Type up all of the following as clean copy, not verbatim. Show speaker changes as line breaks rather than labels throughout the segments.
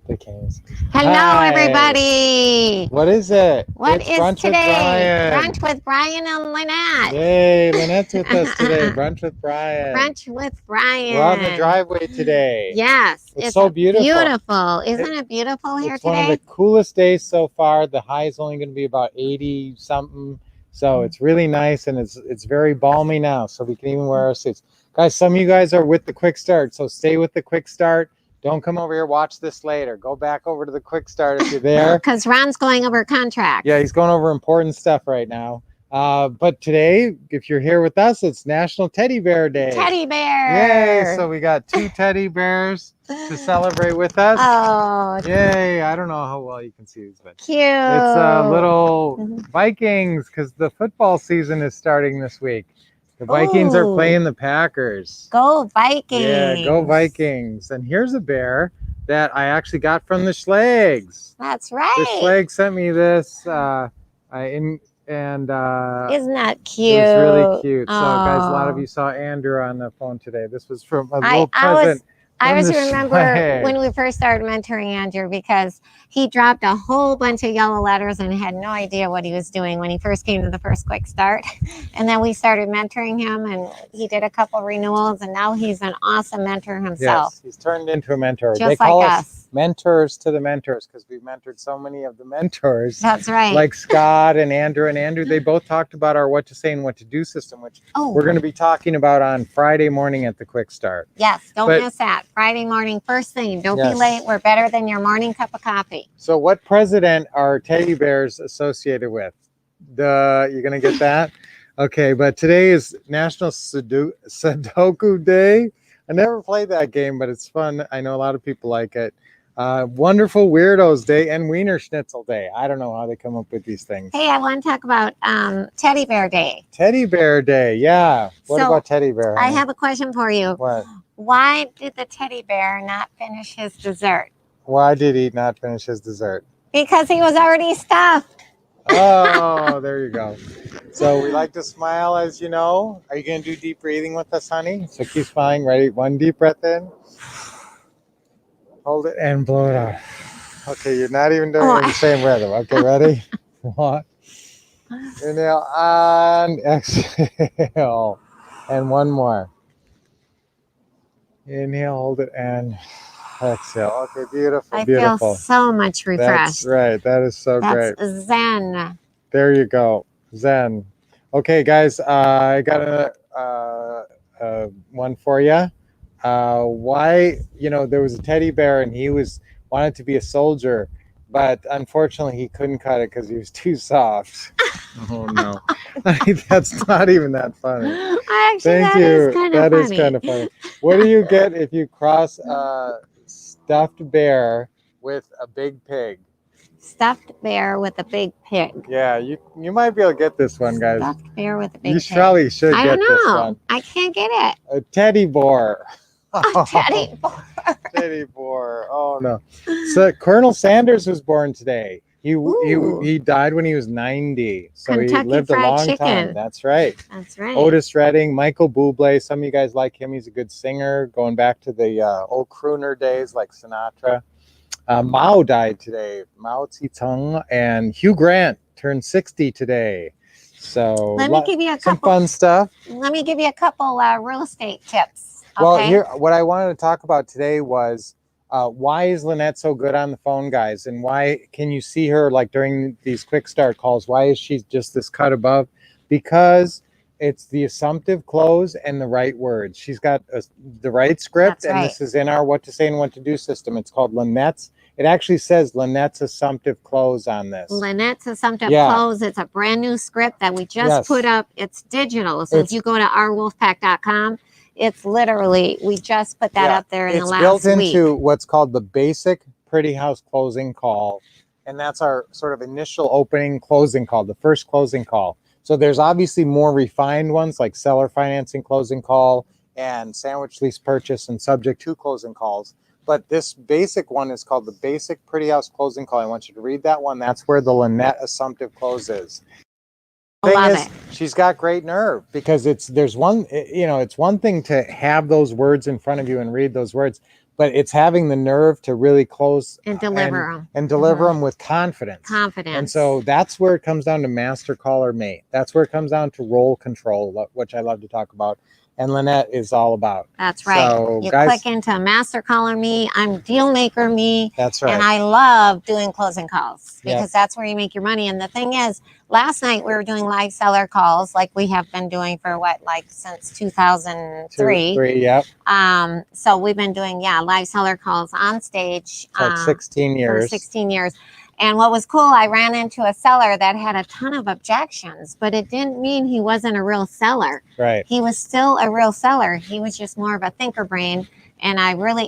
They can't.
Hello,
Hi.
everybody.
What is it?
What
It's
is
brunch
today?
with Brian.
Brunch with Brian and Lynette.
Yay, Lynette's with us today. Brunch with Brian.
Brunch with Brian.
We're out in the driveway today.
Yes,
It's so beautiful.
Isn't it beautiful here
It's
today?
one of the coolest days so far. The high is only going to be about 80 something. So it's really nice, and it's very balmy now, so we can even wear our suits. Guys, some of you guys are with the quick start, so stay with the quick start. Don't come over here, watch this later. Go back over to the quick start if you're there.
Because Ron's going over contracts.
Yeah, he's going over important stuff right now. But today, if you're here with us, it's National Teddy Bear Day.
Teddy bear.
Yay! So we got 2 teddy bears to celebrate with us.
Oh,
Yay! I don't know how well you can see these, but
cute.
it's little Vikings because the football season is starting this week. The Vikings are playing the Packers.
Go Vikings.
Yeah, go Vikings. And here's a bear that I actually got from the Schlags.
That's right.
The Schlags sent me this,
Isn't that cute?
it was really cute. So, guys, a lot of you saw Andrew on the phone today. This was from a little present.
I
from
was
the
remember
Schlags.
when we first started mentoring Andrew, because he dropped a whole bunch of yellow letters and had no idea what he was doing when he first came to the first quick start. And then we started mentoring him, and he did a couple renewals, and now he's an awesome mentor himself.
Yes, he's turned into a mentor.
Just
They call
like
us
us.
mentors to the mentors because we've mentored so many of the mentors.
That's right.
Like Scott and Andrew. And Andrew, they both talked about our what to say and what to do system, which we're going to be talking about on Friday morning at the quick start.
Yes, don't miss that. Friday morning, first thing. Don't be late. We're better than your morning cup of coffee.
So what president are teddy bears associated with? You're going to get that? Okay, but today is National Sudoku Day. I never played that game, but it's fun. I know a lot of people like it. Wonderful Weirdos Day and Wiener Schnitzel Day. I don't know how they come up with these things.
Hey, I want to talk about Teddy Bear Day.
Teddy Bear Day, yeah. What about Teddy Bear?
I have a question for you.
What?
Why did the teddy bear not finish his dessert?
Why did he not finish his dessert?
Because he was already stuffed.
Oh, there you go. So we like to smile, as you know. Are you going to do deep breathing with us, honey? So keep smiling. Ready? One deep breath in. Hold it and blow it out. Okay, you're not even doing it in the same rhythm. Okay, ready? One. Inhale and exhale. And one more. Inhale, hold it, and exhale. Okay, beautiful, beautiful.
I feel so much refreshed.
That's right. That is so great.
That's Zen.
There you go. Zen. Okay, guys, I got one for you. Why, there was a teddy bear and he wanted to be a soldier, but unfortunately he couldn't cut it because he was too soft. Oh no. That's not even that funny. Thank you. That is kind of funny. What do you get if you cross a stuffed bear with a big pig?
Stuffed bear with a big pig.
Yeah, you might be able to get this one, guys.
Stuffed bear with a big pig.
You probably should get this one.
I can't get it.
A teddy boar.
A teddy boar.
Teddy boar. Oh no. So Colonel Sanders was born today. He died when he was 90. So
Kentucky
he lived a long time. That's right.
That's right.
Otis Redding, Michael Bublé. Some of you guys like him. He's a good singer, going back to the old crooner days like Sinatra. Mao died today. Mao Zedong. And Hugh Grant turned 60 today. So
let me give you
some fun stuff.
Let me give you a couple real estate tips. Okay?
Well, here, what I wanted to talk about today was why is Lynette so good on the phone, guys? And why can you see her like during these quick start calls? Why is she just this cut above? Because it's the assumptive close and the right words. She's got the right script. That's right. This is in our what to say and what to do system. It's called Lynette's. It actually says Lynette's assumptive close on this.
Lynette's assumptive close. It's a brand new script that we just put up. It's digital. So if you go to ourwolfpack.com, it's literally, we just put that up there in the last week. It's built into
what's called the basic Pretty House closing call. And that's our sort of initial opening closing call, the first closing call. So there's obviously more refined ones like seller financing closing call and sandwich lease purchase and subject to closing calls. But this basic one is called the basic Pretty House closing call. I want you to read that one. That's where the Lynette assumptive close is. She's got great nerve because it's one thing to have those words in front of you and read those words, but it's having the nerve to really close
And deliver them.
and deliver them with confidence.
Confidence.
And so that's where it comes down to master, call, or mate. That's where it comes down to role control, which I love to talk about. And Lynette is all about.
That's right.
So,
you
guys,
click into master caller me. I'm deal maker me.
That's right.
And I love doing closing calls because
Yep.
that's where you make your money. And the thing is, last night we were doing live seller calls like we have been doing for since 2003.
3, yep.
So we've been doing, live seller calls on stage.
It's like 16 years.
For 16 years. And what was cool, I ran into a seller that had a ton of objections, but it didn't mean he wasn't a real seller.
Right.
He was still a real seller. He was just more of a thinker brain. And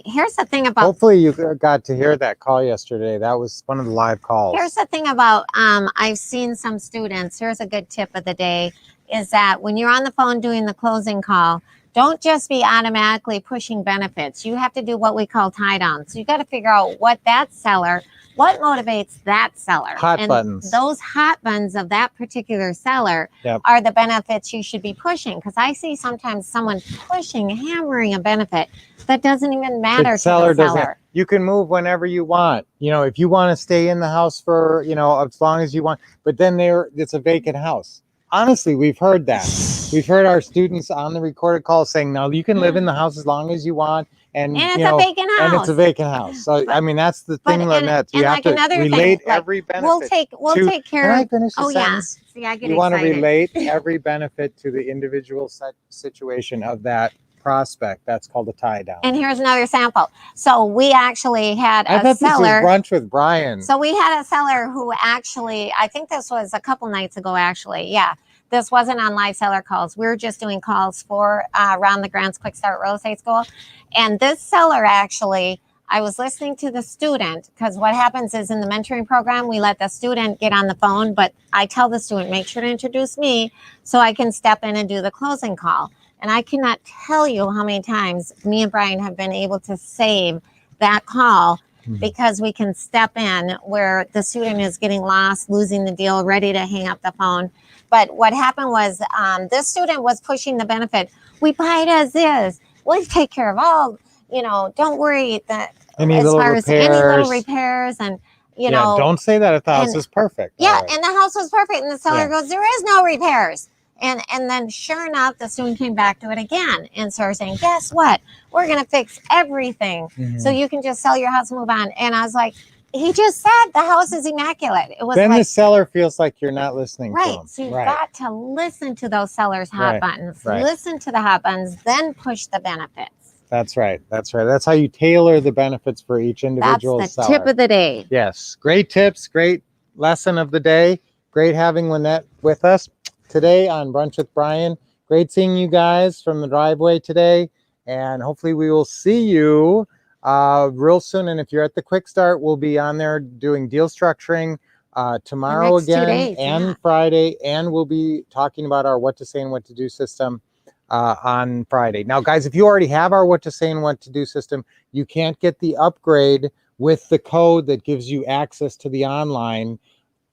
here's the thing about...
Hopefully you got to hear that call yesterday. That was one of the live calls.
Here's the thing about, I've seen some students, here's a good tip of the day, is that when you're on the phone doing the closing call, don't just be automatically pushing benefits. You have to do what we call tie down. So you got to figure out what motivates that seller.
Hot buttons.
Those hot buttons of that particular seller
Yep.
are the benefits you should be pushing. Because I see sometimes someone hammering a benefit that doesn't even matter to the seller.
You can move whenever you want. If you want to stay in the house for, as long as you want, but then it's a vacant house. Honestly, we've heard that. We've heard our students on the recorded call saying, no, you can live in the house as long as you want. And
it's a vacant house.
And it's a vacant house. So, that's the thing, Lynette. You have to relate every benefit.
We'll take care
Can
of...
I finish the sentence?
Yeah. See, I get
You want to
excited.
relate every benefit to the individual situation of that prospect. That's called a tie down.
And here's another sample. So we actually had
I
a
thought
seller.
This was brunch with Brian.
So we had a seller who actually, I think this was a couple nights ago, actually. Yeah. This wasn't on live seller calls. We were just doing calls for around the Grants Quick Start Real Estate School. And this seller actually, I was listening to the student, because what happens is in the mentoring program, we let the student get on the phone, but I tell the student, make sure to introduce me so I can step in and do the closing call. And I cannot tell you how many times me and Brian have been able to save that call because we can step in where the student is getting lost, losing the deal, ready to hang up the phone. But what happened was this student was pushing the benefit. We buy it as is. We'll take care of all, don't worry that
any
as
little
far
repairs.
as any little repairs and,
don't say that if the house is perfect.
Yeah, and the house was perfect. And the seller goes, there is no repairs. And then sure enough, the student came back to it again and started saying, guess what? We're going to fix everything. So you can just sell your house and move on. And I was like, he just said the house is immaculate. It was
then the seller feels like you're not listening to him.
So you've got to listen to those sellers' hot buttons.
Right.
Listen to the hot buttons, then push the benefits.
That's right. That's how you tailor the benefits for each individual
That's the
seller.
tip of the day.
Yes. Great tips. Great lesson of the day. Great having Lynette with us today on Brunch with Brian. Great seeing you guys from the driveway today. And hopefully we will see you real soon. And if you're at the Quick Start, we'll be on there doing deal structuring tomorrow again and Friday. And we'll be talking about our what to say and what to do system on Friday. Now, guys, if you already have our what to say and what to do system, you can't get the upgrade with the code that gives you access to the online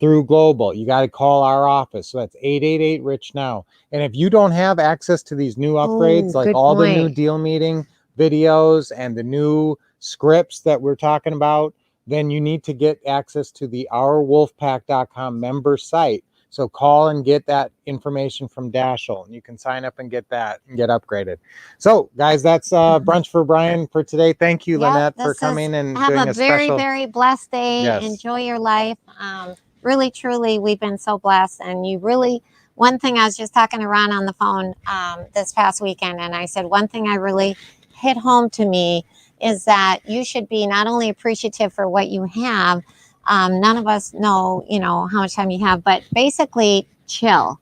through Global. You got to call our office. So that's 888-RICH now. And if you don't have access to these new upgrades, like all the new deal meeting videos and the new scripts that we're talking about, then you need to get access to the ourwolfpack.com member site. So call and get that information from Dashel, and you can sign up and get that and get upgraded. So, guys, that's Brunch for Brian for today. Thank you, Lynette, for coming and doing a special.
Have a very, very blessed day.
Yes.
Enjoy your life. Really, truly, we've been so blessed. And you really, one thing, I was just talking to Ron on the phone this past weekend, and I said, one thing I really hit home to me is that you should be not only appreciative for what you have, none of us know, how much time you have, but basically chill.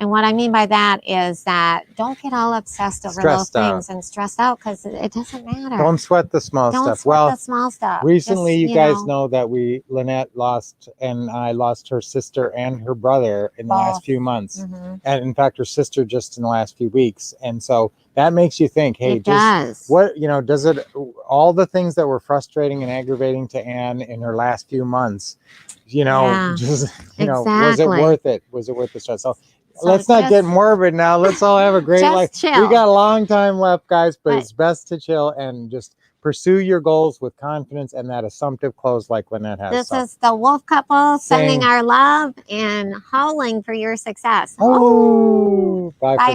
And what I mean by that is that don't get all obsessed over those things and stressed out, because it doesn't matter.
Don't sweat the small stuff.
Don't sweat the small stuff.
Recently, you guys know that Lynette lost, and I lost her sister and her brother in the last few months. And in fact, her sister just in the last few weeks. And so that makes you think, hey, does it, all the things that were frustrating and aggravating to Anne in her last few months, was it worth it? Was it worth the stress? So let's not get morbid now. Let's all have a great life.
Chill.
We got a long time left, guys, but it's best to chill and just Pursue your goals with confidence and that assumptive close like Lynette has.
This
So-
is the Wolf couple sending
Saying-
our love and hauling for your success.
Oh, bye.
Bye.
For